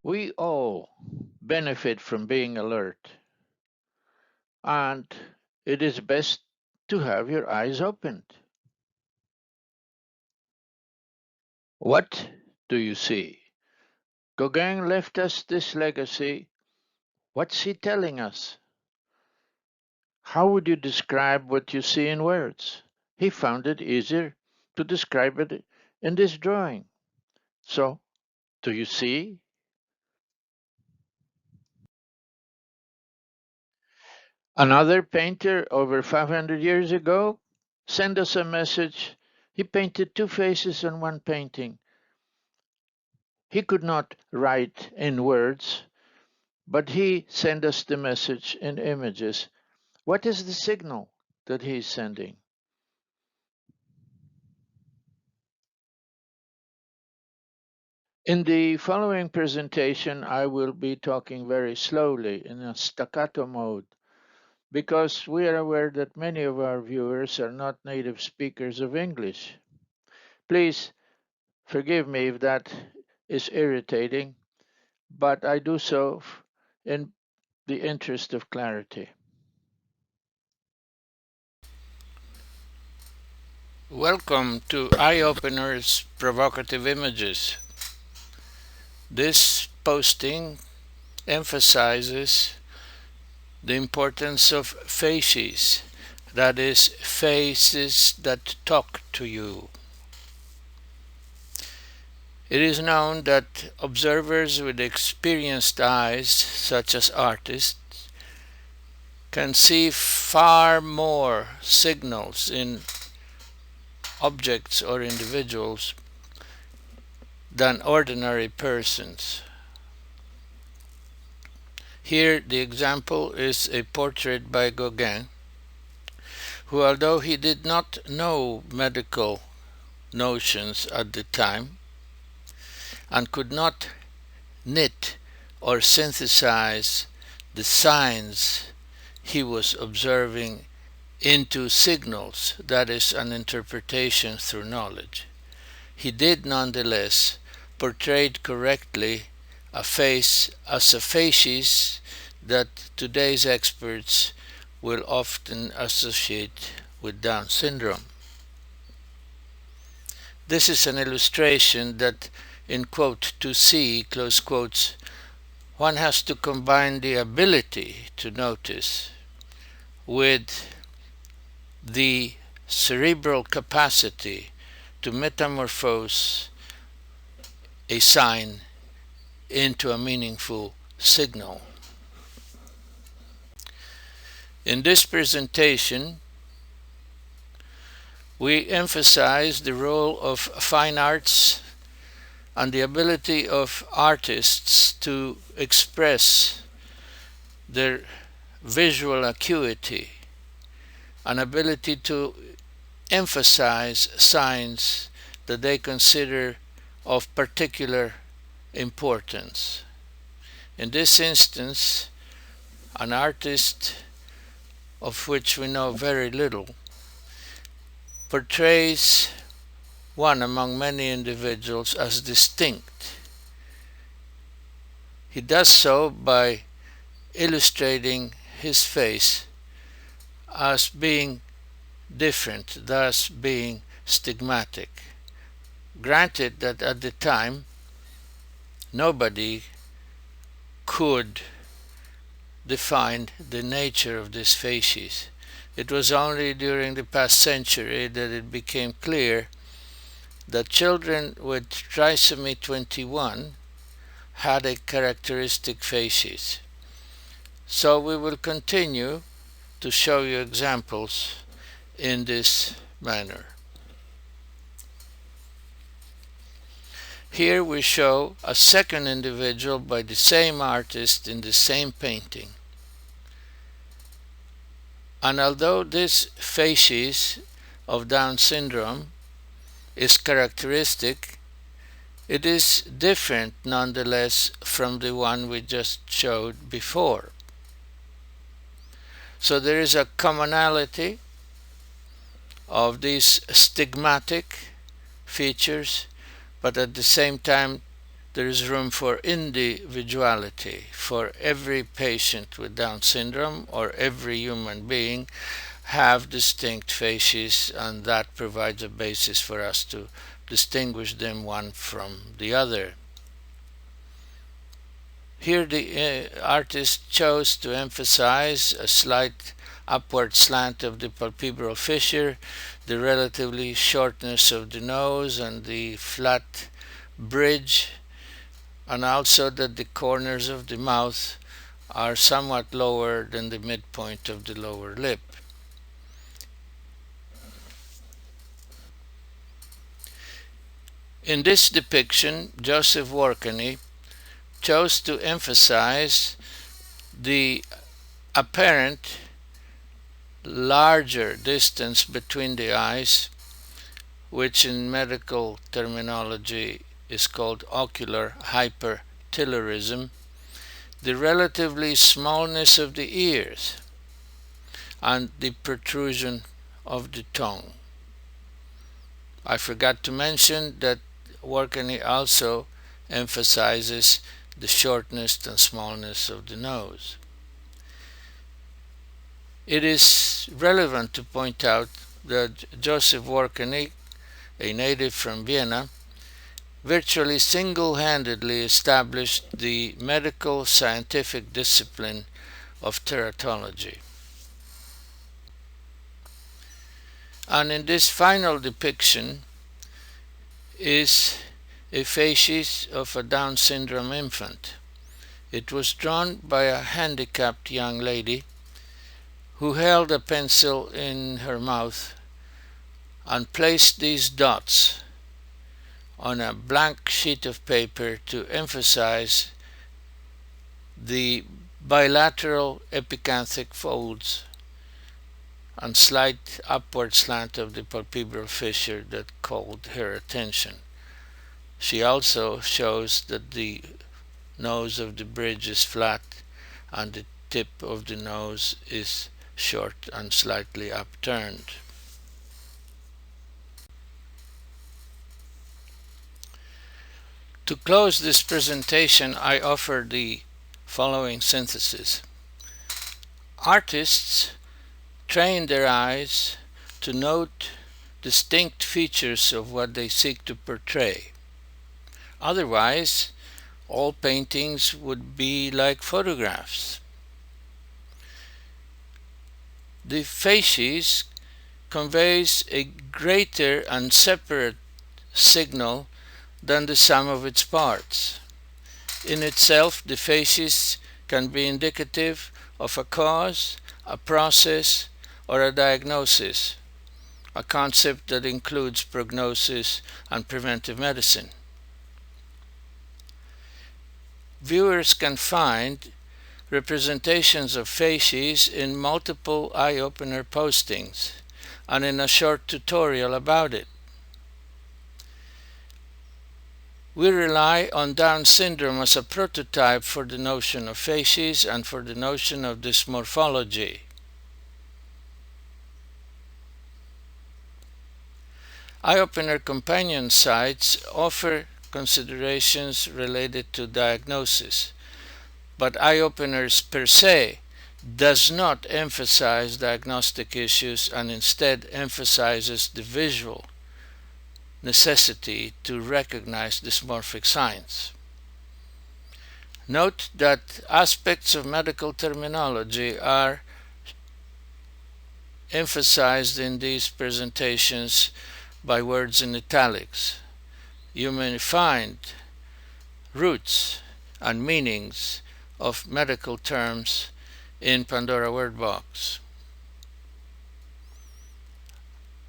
We all benefit from being alert, and it is best to have your eyes opened. What do you see? Gauguin left us this legacy. What's he telling us? How would you describe what you see in words? He found it easier to describe it in this drawing. So, do you see? Another painter over 500 years ago sent us a message. He painted two faces on one painting. He could not write in words, but he sent us the message in images. What is the signal that he is sending? In the following presentation, I will be talking very slowly in a staccato mode because we are aware that many of our viewers are not native speakers of English. Please forgive me if that is irritating, but I do so in the interest of clarity. Welcome to Eye Openers Provocative Images. This posting emphasizes the importance of facies, that is, faces that talk to you. It is known that observers with experienced eyes, such as artists, can see far more signals in objects or individuals than ordinary persons. Here the example is a portrait by Gauguin, who, although he did not know medical notions at the time and could not knit or synthesize the signs he was observing into signals, that is, an interpretation through knowledge, he did nonetheless portray correctly a face as a facies that today's experts will often associate with Down syndrome. This is an illustration that, in quote, to see, close quotes, one has to combine the ability to notice with the cerebral capacity to metamorphose a sign into a meaningful signal. In this presentation, we emphasize the role of fine arts and the ability of artists to express their visual acuity, an ability to emphasize signs that they consider of particular importance. In this instance, an artist of which we know very little portrays one among many individuals as distinct. He does so by illustrating his face as being different, thus being stigmatic. Granted that at the time nobody could define the nature of this facies. It was only during the past century that it became clear that children with trisomy 21 had a characteristic facies. So we will continue to show you examples in this manner. Here we show a second individual by the same artist in the same painting. And although this facies of Down syndrome is characteristic, it is different nonetheless from the one we just showed before. So there is a commonality of these stigmatic features, but at the same time there is room for individuality. For every patient with Down syndrome or every human being have distinct facies, and that provides a basis for us to distinguish them one from the other. Here the artist chose to emphasize a slight upward slant of the palpebral fissure, the relatively shortness of the nose and the flat bridge, and also that the corners of the mouth are somewhat lower than the midpoint of the lower lip. In this depiction, Joseph Workany chose to emphasize the apparent larger distance between the eyes, which in medical terminology is called ocular hypertelorism, the relatively smallness of the ears, and the protrusion of the tongue. I forgot to mention that Workany also emphasizes the shortness and smallness of the nose. It is relevant to point out that Joseph Workany, a native from Vienna, virtually single-handedly established the medical scientific discipline of teratology. And in this final depiction is a facies of a Down syndrome infant. It was drawn by a handicapped young lady who held a pencil in her mouth and placed these dots on a blank sheet of paper to emphasize the bilateral epicanthic folds and slight upward slant of the palpebral fissure that called her attention. She also shows that the nose of the bridge is flat and the tip of the nose is short and slightly upturned. To close this presentation, I offer the following synthesis. Artists train their eyes to note distinct features of what they seek to portray. Otherwise, all paintings would be like photographs. The facies conveys a greater and separate signal than the sum of its parts. In itself, the facies can be indicative of a cause, a process, or a diagnosis, a concept that includes prognosis and preventive medicine. Viewers can find representations of facies in multiple eye-opener postings and in a short tutorial about it. We rely on Down syndrome as a prototype for the notion of facies and for the notion of dysmorphology. Eye-opener companion sites offer considerations related to diagnosis, but eye-openers per se does not emphasize diagnostic issues and instead emphasizes the visual necessity to recognize dysmorphic signs. Note that aspects of medical terminology are emphasized in these presentations by words in italics. You may find roots and meanings of medical terms in Pandora Word Box.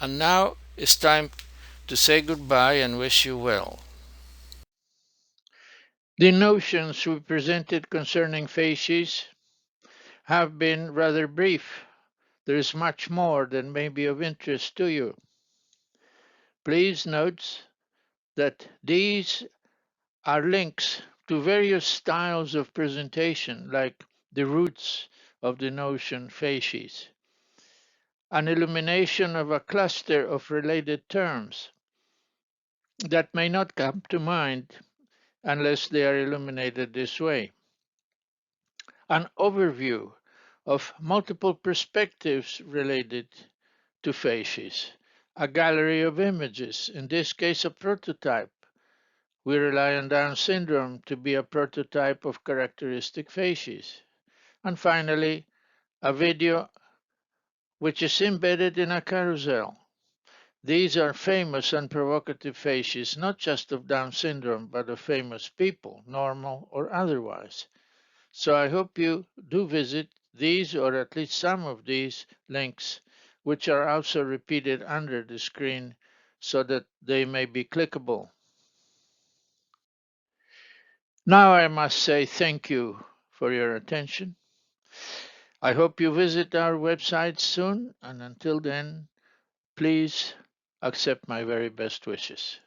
And now it's time to say goodbye and wish you well. The notions we presented concerning facies have been rather brief. There is much more that may be of interest to you. Please note that these are links to various styles of presentation, like the roots of the notion facies, an illumination of a cluster of related terms that may not come to mind unless they are illuminated this way. An overview of multiple perspectives related to facies. A gallery of images, in this case a prototype. We rely on Down syndrome to be a prototype of characteristic facies. And finally, a video which is embedded in a carousel. These are famous and provocative facies, not just of Down syndrome, but of famous people, normal or otherwise. So I hope you do visit these or at least some of these links, which are also repeated under the screen so that they may be clickable. Now I must say thank you for your attention. I hope you visit our website soon, and until then, please accept my very best wishes.